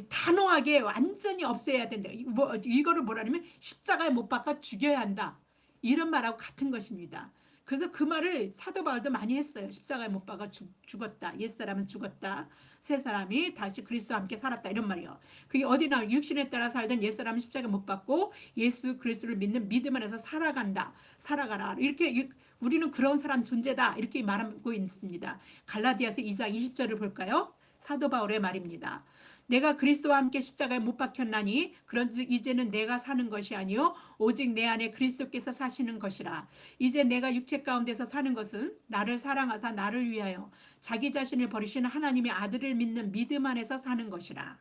단호하게 완전히 없애야 된다. 이거를 뭐라냐면 십자가에 못 박아 죽여야 한다. 이런 말하고 같은 것입니다. 그래서 그 말을 사도 바울도 많이 했어요. 십자가에 못 박아 죽었다. 옛사람은 죽었다. 새 사람이 다시 그리스도와 함께 살았다. 이런 말이요. 그게 어디나 육신에 따라 살던 옛사람은 십자가에 못 박고 예수 그리스도를 믿는 믿음 안에서 살아간다. 살아가라. 이렇게 우리는 그런 사람 존재다. 이렇게 말하고 있습니다. 갈라디아서 2장 20절을 볼까요? 사도 바울의 말입니다. 내가 그리스도와 함께 십자가에 못 박혔나니 그런즉 이제는 내가 사는 것이 아니요 오직 내 안에 그리스도께서 사시는 것이라. 이제 내가 육체 가운데서 사는 것은 나를 사랑하사 나를 위하여 자기 자신을 버리시는 하나님의 아들을 믿는 믿음 안에서 사는 것이라.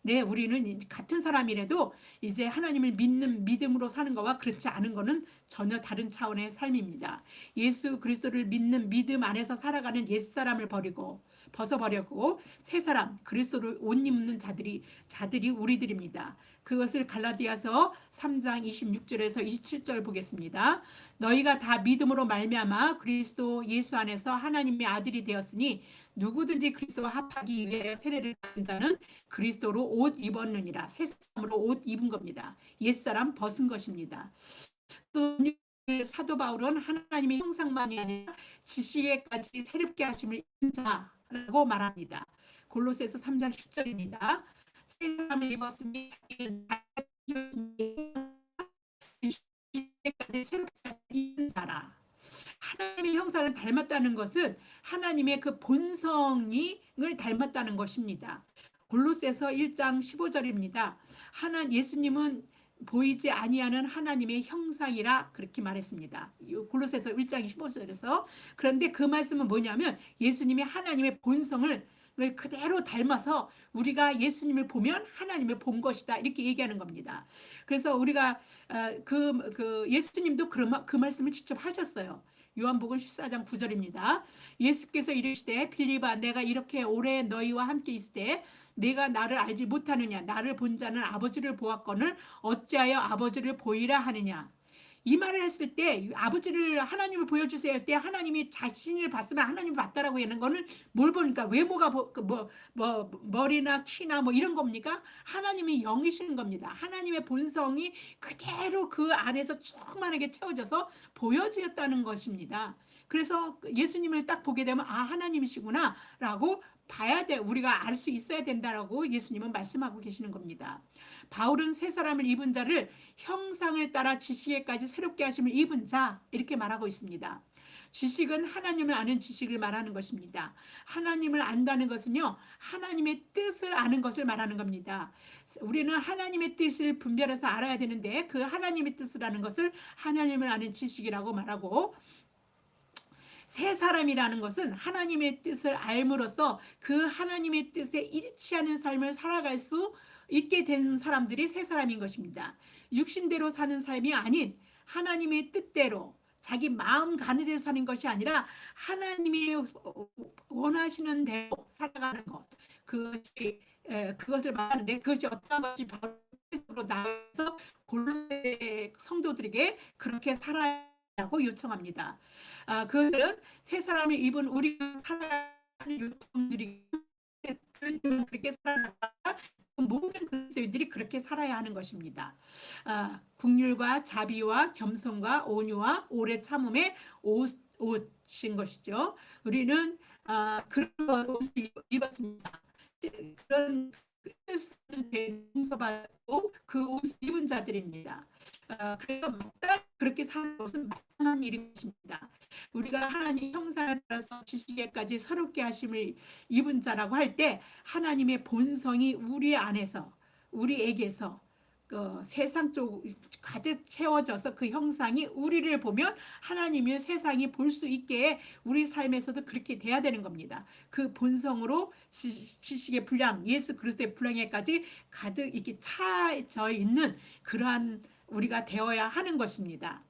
네, 우리는 같은 사람이라도 이제 하나님을 믿는 믿음으로 사는 것과 그렇지 않은 것은 전혀 다른 차원의 삶입니다. 예수 그리스도를 믿는 믿음 안에서 살아가는 옛사람을 버리고 벗어버렸고 새 사람 그리스도를 옷 입는 자들이 우리들입니다. 그것을 갈라디아서 3장 26절에서 27절 보겠습니다. 너희가 다 믿음으로 말미암아 그리스도 예수 안에서 하나님의 아들이 되었으니 누구든지 그리스도와 합하기 위해 세례를 받은 자는 그리스도로 옷 입었느니라. 새 사람으로 옷 입은 겁니다. 옛사람 벗은 것입니다. 또 사도 바울은 하나님의 형상만이 아니라 지식에까지 새롭게 하심을 입은 자라고 말합니다. 골로새서 3장 10절입니다. 새 사람을 입었으니 지식에까지 새롭게 하심을 입은 자라. 하나님의 형상을 닮았다는 것은 하나님의 그 본성을 닮았다는 것입니다. 골로새서 1장 15절입니다. 예수님은 보이지 아니하는 하나님의 형상이라 그렇게 말했습니다. 골로새서 1장 15절에서. 그런데 그 말씀은 뭐냐면 예수님이 하나님의 본성을 그대로 닮아서 우리가 예수님을 보면 하나님을 본 것이다 이렇게 얘기하는 겁니다. 그래서 우리가 예수님도 그 말씀을 직접 하셨어요. 요한복음 14장 9절입니다. 예수께서 이르시되 빌립아 내가 이렇게 오래 너희와 함께 있을 때 내가 나를 알지 못하느냐 나를 본 자는 아버지를 보았거늘 어찌하여 아버지를 보이라 하느냐. 이 말을 했을 때 아버지를 하나님을 보여주세요 할 때 하나님이 자신을 봤으면 하나님을 봤다라고 하는 거는 뭘 보니까 외모가 머리나 키나 뭐 이런 겁니까? 하나님이 영이시는 겁니다. 하나님의 본성이 그대로 그 안에서 충만하게 채워져서 보여졌다는 것입니다. 그래서 예수님을 딱 보게 되면 아 하나님이시구나 라고 봐야 돼. 우리가 알 수 있어야 된다라고 예수님은 말씀하고 계시는 겁니다. 바울은 새 사람을 입은 자를 형상을 따라 지식에까지 새롭게 하심을 입은 자 이렇게 말하고 있습니다. 지식은 하나님을 아는 지식을 말하는 것입니다. 하나님을 안다는 것은요 하나님의 뜻을 아는 것을 말하는 겁니다. 우리는 하나님의 뜻을 분별해서 알아야 되는데 그 하나님의 뜻을 아는 것을 하나님을 아는 지식이라고 말하고 새 사람이라는 것은 하나님의 뜻을 알므로써 그 하나님의 뜻에 일치하는 삶을 살아갈 수 있게 된 사람들이 새 사람인 것입니다. 육신대로 사는 삶이 아닌 하나님의 뜻대로 자기 마음 가는 대로 사는 것이 아니라 하나님이 원하시는 대로 살아가는 것 그것을 말하는데 그것이 어떤 것이 바로 나와서 골로새 성도들에게 그렇게 살아라고 요청합니다. 그것은 새 사람을 입은 우리가 살아야 하는 요청들이 그렇게 살아나가 모든 그리스도인들이 그렇게 살아야 하는 것입니다. 긍휼과 자비와 겸손과 온유와 오래 참음의 옷인 것이죠. 우리는 그런 옷을 입었습니다. 그런 용서받고 그 옷을 입은 자들입니다. 그래서 그렇게 사는 것은 마땅한 일인 것입니다. 우리가 하나님 형상을 따라서 지식에까지 새롭게 하심을 입은 자라고 할 때 하나님의 본성이 우리 안에서 우리에게서 세상 쪽 가득 채워져서 그 형상이 우리를 보면 하나님의 세상이 볼 수 있게 우리 삶에서도 그렇게 돼야 되는 겁니다. 그 본성으로 지식의 분량, 예수 그리스도의 분량에까지 가득 이렇게 차져 있는 그러한 우리가 되어야 하는 것입니다.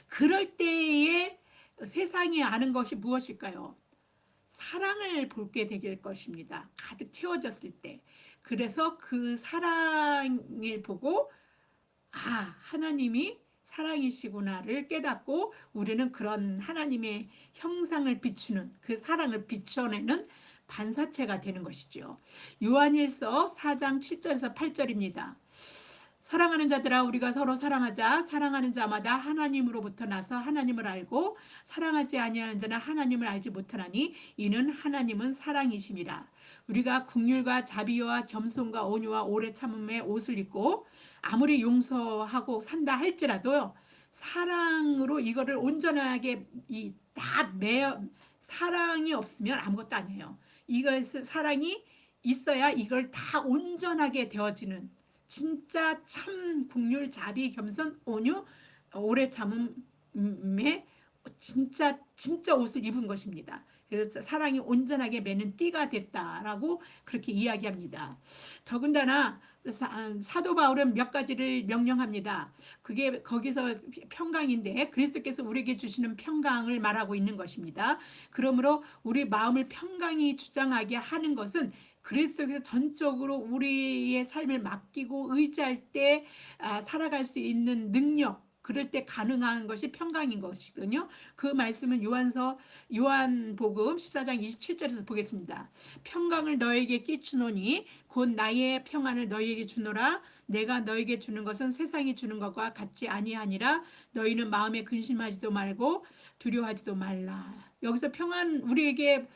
그럴 때에 세상이 아는 것이 무엇일까요? 사랑을 보게 될 것입니다. 가득 채워졌을 때. 그래서 그 사랑을 보고 하나님이 사랑이시구나를 깨닫고 우리는 그런 하나님의 형상을 비추는 그 사랑을 비춰내는 반사체가 되는 것이죠. 요한일서 4장 7절에서 8절입니다. 사랑하는 자들아 우리가 서로 사랑하자. 사랑하는 자마다 하나님으로부터 나서 하나님을 알고 사랑하지 아니하는 자는 하나님을 알지 못하나니 이는 하나님은 사랑이심이라. 우리가 긍휼과 자비와 겸손과 온유와 오래 참음의 옷을 입고 아무리 용서하고 산다 할지라도요 사랑으로 이거를 온전하게 사랑이 없으면 아무것도 아니에요. 이것을 사랑이 있어야 이걸 다 온전하게 되어지는, 진짜 참 긍휼, 자비, 겸손, 온유, 오래 참음에 진짜 옷을 입은 것입니다. 그래서 사랑이 온전하게 매는 띠가 됐다라고 그렇게 이야기합니다. 더군다나 사도 바울은 몇 가지를 명령합니다. 그게 거기서 평강인데 그리스도께서 우리에게 주시는 평강을 말하고 있는 것입니다. 그러므로 우리 마음을 평강이 주장하게 하는 것은 그리스도께서 전적으로 우리의 삶을 맡기고 의지할 때 살아갈 수 있는 능력, 그럴 때 가능한 것이 평강인 것이거든요. 그 말씀은 요한복음 14장 27절에서 보겠습니다. 평강을 너에게 끼치노니 곧 나의 평안을 너에게 주노라. 내가 너에게 주는 것은 세상이 주는 것과 같지 아니하니라. 너희는 마음에 근심하지도 말고 두려워하지도 말라. 여기서 평안, 우리에게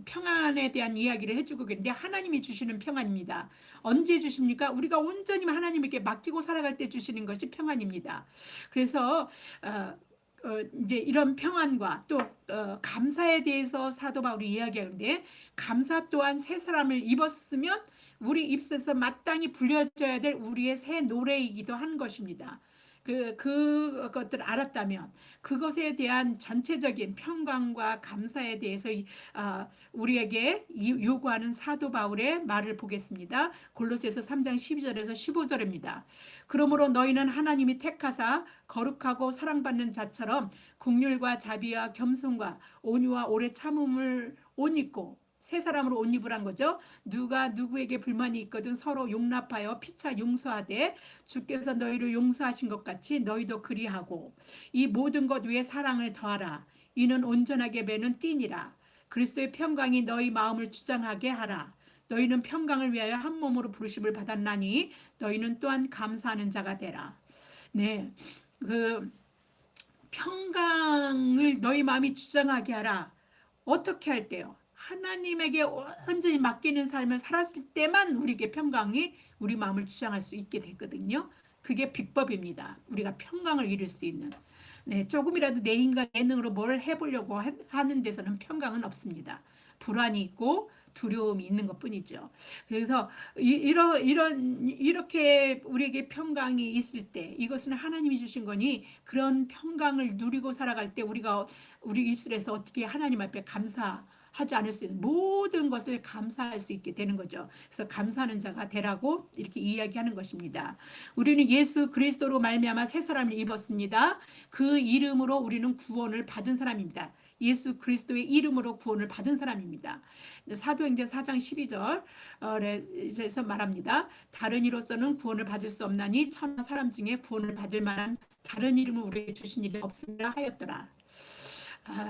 평안에 대한 이야기를 해주고 계는데 하나님이 주시는 평안입니다. 언제 주십니까? 우리가 온전히 하나님에게 맡기고 살아갈 때 주시는 것이 평안입니다. 그래서 이제 이런 평안과 또 감사에 대해서 사도 바울이 이야기하는데, 감사 또한 새 사람을 입었으면 우리 입술에서 마땅히 불려져야 될 우리의 새 노래이기도 한 것입니다. 그것들을 알았다면 그것에 대한 전체적인 평강과 감사에 대해서 우리에게 요구하는 사도 바울의 말을 보겠습니다. 골로새서 3장 12절에서 15절입니다. 그러므로 너희는 하나님이 택하사 거룩하고 사랑받는 자처럼 긍휼과 자비와 겸손과 온유와 오래 참음을 옷 입고, 새 사람으로 옷 입으란 거죠. 누가 누구에게 불만이 있거든 서로 용납하여 피차 용서하되 주께서 너희를 용서하신 것 같이 너희도 그리하고, 이 모든 것 위에 사랑을 더하라. 이는 온전하게 매는 띠니라. 그리스도의 평강이 너희 마음을 주장하게 하라. 너희는 평강을 위하여 한 몸으로 부르심을 받았나니 너희는 또한 감사하는 자가 되라. 네, 그 평강을 너희 마음이 주장하게 하라. 어떻게 할 때요? 하나님에게 완전히 맡기는 삶을 살았을 때만 우리에게 평강이 우리 마음을 주장할 수 있게 되거든요. 그게 비법입니다. 우리가 평강을 이룰 수 있는. 네, 조금이라도 내 인간 예능으로 뭘 해보려고 하는 데서는 평강은 없습니다. 불안이 있고 두려움이 있는 것뿐이죠. 그래서 이렇게 우리에게 평강이 있을 때, 이것은 하나님이 주신 거니 그런 평강을 누리고 살아갈 때 우리가 우리 입술에서 어떻게 하나님 앞에 감사하지 않을 수 있는 모든 것을 감사할 수 있게 되는 거죠. 그래서 감사하는 자가 되라고 이렇게 이야기하는 것입니다. 우리는 예수 그리스도로 말미암아 새 사람을 입었습니다. 그 이름으로 우리는 구원을 받은 사람입니다. 예수 그리스도의 이름으로 구원을 받은 사람입니다. 사도행전 4장 12절에서 말합니다. 다른 이로서는 구원을 받을 수 없나니 천하 사람 중에 구원을 받을 만한 다른 이름을 우리에게 주신 일이 없으리라 하였더라.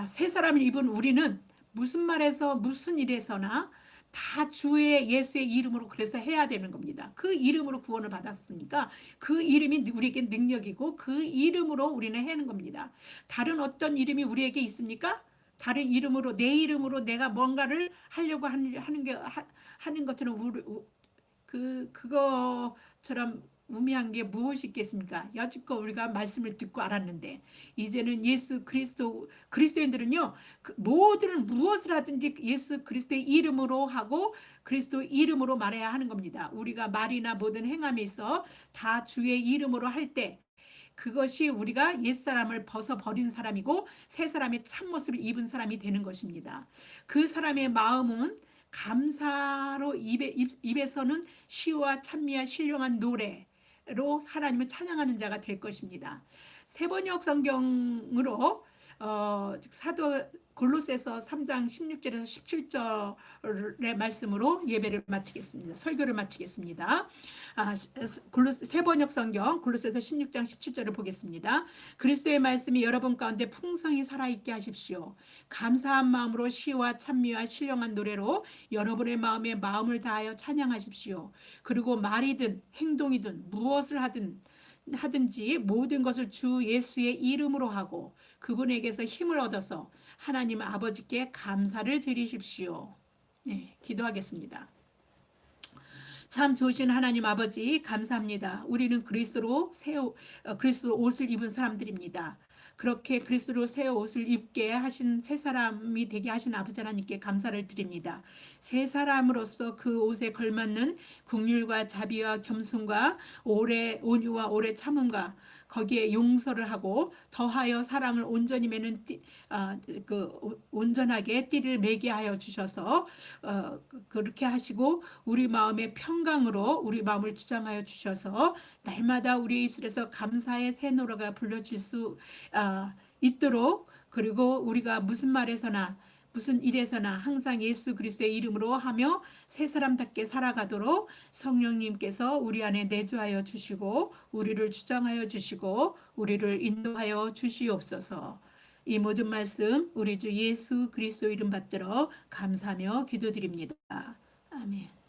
새 사람을 입은 우리는 무슨 말에서 무슨 일에서나 다 주의 예수의 이름으로 그래서 해야 되는 겁니다. 그 이름으로 구원을 받았으니까 그 이름이 우리에게 능력이고 그 이름으로 우리는 하는 겁니다. 다른 어떤 이름이 우리에게 있습니까? 다른 이름으로, 내 이름으로 내가 뭔가를 하려고 하는 것처럼 그거처럼 우매한 게 무엇이 있겠습니까? 여지껏 우리가 말씀을 듣고 알았는데 이제는 예수 그리스도인들은요, 모든 무엇을 하든지 예수 그리스도의 이름으로 하고 그리스도 이름으로 말해야 하는 겁니다. 우리가 말이나 모든 행함에 있어 다 주의 이름으로 할 때 그것이 우리가 옛사람을 벗어버린 사람이고 새 사람의 참모습을 입은 사람이 되는 것입니다. 그 사람의 마음은 감사로 입에서는 시와 찬미와 신령한 노래로 하나님을 찬양하는 자가 될 것입니다. 세번역 성경으로 사도 골로새서 3장 16절에서 17절의 말씀으로 예배를 마치겠습니다. 설교를 마치겠습니다. 세번역 성경 골로새서 16장 17절을 보겠습니다. 그리스도의 말씀이 여러분 가운데 풍성히 살아있게 하십시오. 감사한 마음으로 시와 찬미와 신령한 노래로 여러분의 마음에 마음을 다하여 찬양하십시오. 그리고 말이든 행동이든 무엇을 하든지 모든 것을 주 예수의 이름으로 하고 그분에게서 힘을 얻어서 하나님 아버지께 감사를 드리십시오. 네, 기도하겠습니다. 참 좋으신 하나님 아버지 감사합니다. 우리는 그리스도 옷을 입은 사람들입니다. 그렇게 그리스도로 새 옷을 입게 하신, 새 사람이 되게 하신 아버지 하나님께 감사를 드립니다. 새 사람으로서 그 옷에 걸맞는 긍휼과 자비와 겸손과 오래 온유와 오래 참음과 거기에 용서를 하고 더하여 사랑을 온전히 매는 온전하게 띠를 매게 하여 주셔서 그렇게 하시고 우리 마음의 평강으로 우리 마음을 주장하여 주셔서 날마다 우리 입술에서 감사의 새 노래가 불러질 수 있도록, 그리고 우리가 무슨 말에서나 무슨 일에서나 항상 예수 그리스도의 이름으로 하며 새 사람답게 살아가도록 성령님께서 우리 안에 내주하여 주시고 우리를 주장하여 주시고 우리를 인도하여 주시옵소서. 이 모든 말씀 우리 주 예수 그리스도 이름 받들어 감사하며 기도드립니다. 아멘.